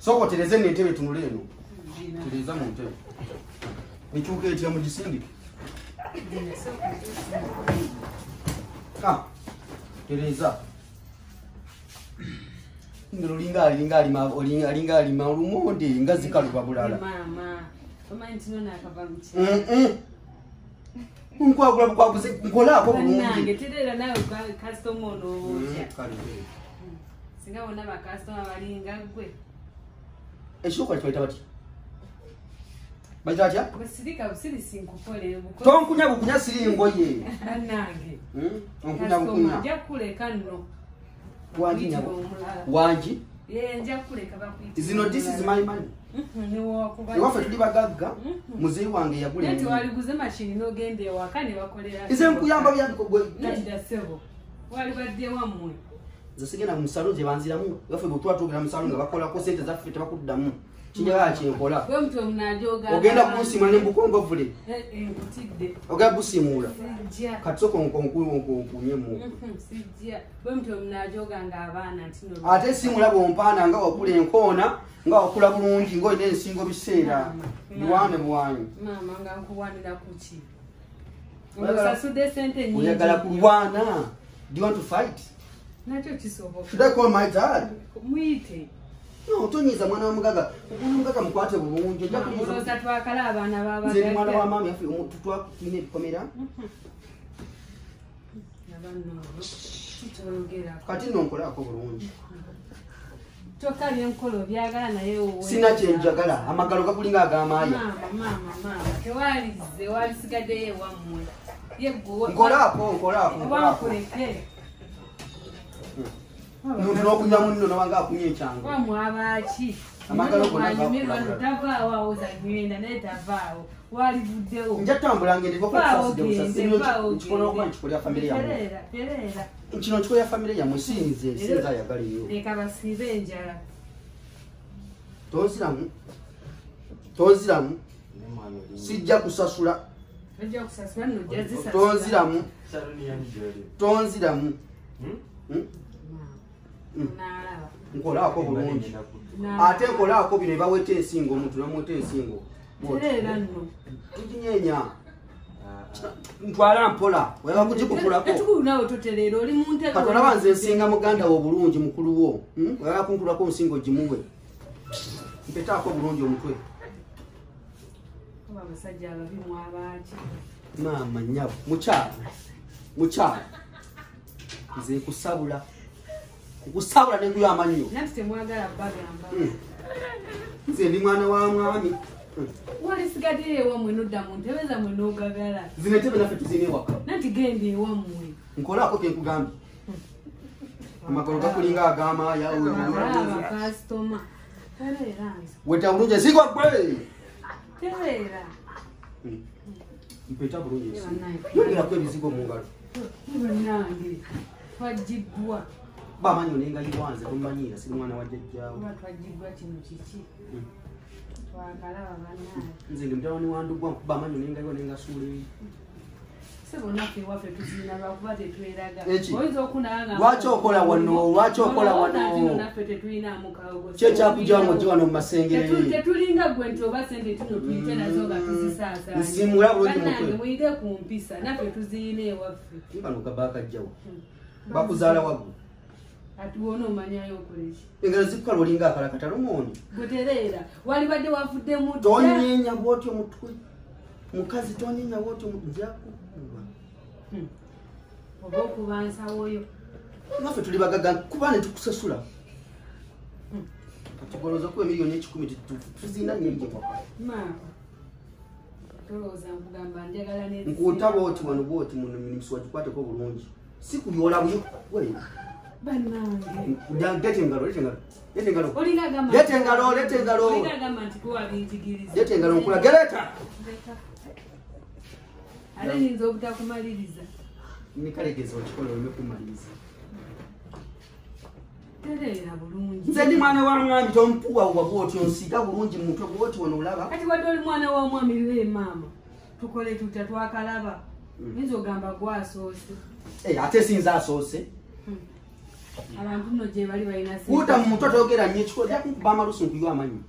Soko tereze n'entebe tunule eno. Tereza mu ntebe. Michuke etya mu gisindi. Tereza. Ngiro linga alima olumonde ngazi kaluba bulala. Mama. Kama ntinona akavamchi. Nkwagula bukwaguze nkola ako bulungi. Nange terera nawe customer ono. Singa wona ba customer balinga gwe. Eshuko twita bati. Bajaja? Basirika busiri sinkukole buko. Tonkunya bukunya siri ngoye. Nange. Onkunya bukunya. Nja kuleka nno. Wanji nyabo. Wanji? Nja kuleka bakwita. Zino this is my money. Iwafe tuli bagagga muzeyi wange yagule. Nti waliguze machine no gende wakane bakolera. Ize nkuyamba byandiko gwe. Nda sebo. Wali badde wamwe. Zasigena mu salon je banziramu. Iwafe butwa tugera mu salon nga bakola ko sente zaffe tebakuddamu. Kinyaga kinkola. Gwe mtu mnajoga. Ogenda kusimula ne bukongo vule. Kutidde. Oga busimula. Sijja. Katsoko nkunyemu. Sijja. Gwe mtu mnajoga nga abaana tino. Ate simula bompana nga wakula enkoona nga wakula bulungi ngo ine ensingo biseera. Biwane bwanyu. Mama nga nkuwanira kuki. Osasude sente nyingi. Oyagala kulwana. Do you want to fight? Nacho kisoboka. Should I call my dad? Muite. No, tonyiza mwana wa mugaga. Mugaga mukwate bulungi. Ojja kuyiza. Muloza twakala abaana baba. Nze mwana wa mama yafe tutwa kine bikomera. Nabanno. Tutologera. Kati nonkola ako bulungi. Tokali enkolo byagala naye wowe. Sina kyenjagala. Amagalo gakulinga agamaaya. Mama. Kewalize walisigadde ewamwe. Yeggo. Nkola ako. Wakuleke. Muntu nokunya munno nabanga akunye ekyanga. Wamwabaki. Amagalo gonna gakumirwa tavaawo awoza ngenda naye tavaawo. Walivuddewo. Nja tambula ngende ko kikola okuba nkikola ya famire yammwe. Terera. Kino nkikola ya famire yammwe sinza ayagala eyo. Leka basiibe enjala. Tonziramu. Sijja kusasula. Ojja kusasula nno ojja zisasula. Tonziramu. Naalaba. Nkolaako bulungi. Ate nkolaako bino baweta ensingo omuntu namweta ensingo. Terera nno. Tuginyenya. Ntwala mpola. Weba kugikukulako. Etukulu nawe toterera oli mu ntebe. Katonda banze nsinga muganda wo bulungi mukulu wo. Weba kunkulako nsingo gimuwe. Mpetaako bulungi omutwe. Abasajja ababi mwabaki. Mama nyabo. Mukyala. Nze kusabula. Kusabula nenguyo amannyo. Nanti temwagala bagamba. Nze ndi mwana wa mwami. Walisigadde ewamwe nodda mu ntebe zammwe n'ogagala. Zino entebe naffe tuzine waka. Nanti genda ewamwe. Nkolaako ke nkugambye. Amagalo gakulinga agamaaya. Abakasitoma. Terera. Weta bulungi ensingo gwe. Terera. Mpeta bulungi. Yongerako ebizigo mu ngalo. Nange. Twajiddwa. Bamanyi nenga yiwanze kumanyira siri mwana wa jjajjaawo. Twajiddwa kino kiki. Twakalaba bannaye. Nze ndi mutawani wa ndugwa bamanyi nenga yiwa nenga suule. Sebo naffe waffe tuzina lwakuba tetweraga. Oyinza okunanga. Lwaki okola wano? Naffe tetulina mukago. Kye kyakujjamu ojja wano mu masengere. Tetulinga gwe nti oba sente tuno tuyite nazo nga tuzisaasa. Nzimula bulungi mutwe. Bannange muyige ku mpisa naffe tuziyina ewaffe. Bano gabaaka jjawo. Bakuzaala waggu. Ati wona omanyayo okoleki. Engalo zikukala olinga akalakata lumooni. Gweterera. Wali badde wafudde mu tonyenya bw'otyo omutwe. Mukazi tonyenya bw'otyo njakukuba. Oba okuba nsawo oyo. Naffe tuli bagaga kuba ne tukusasula. Katugoloza ku emiliyoni 10 tuzina nnyingi waka. Tolowooza nkugamba njagala ne. Nkuutaba oti wano bw'oti muno minimusi wagikwateko bulungi. Si kuyola buyo. Bannange. Lete engalo. Olina gamba. Lete engalo. Olina gamba nti kuwa binjigiriza. Lete engalo nkula gereta. Ale ninza obutakumaliriza. Nikalegeza okikola oleme kumaliriza. Terera bulungi. Nze ndi mwana wa mwami tompuwa bw'otyo nsika bulungi mu mutwe bw'otyo wano olaba. Kati wadde oli mwana wa mwami we maama. Tukole tutya twakalaba. Nzo gamba gwasoose. Ate sinza asoose. abantu nno gye bali balina kuta mu mutwe togera nnyo ekiko ojja kunkuba amalusu nkuyiwa amanyi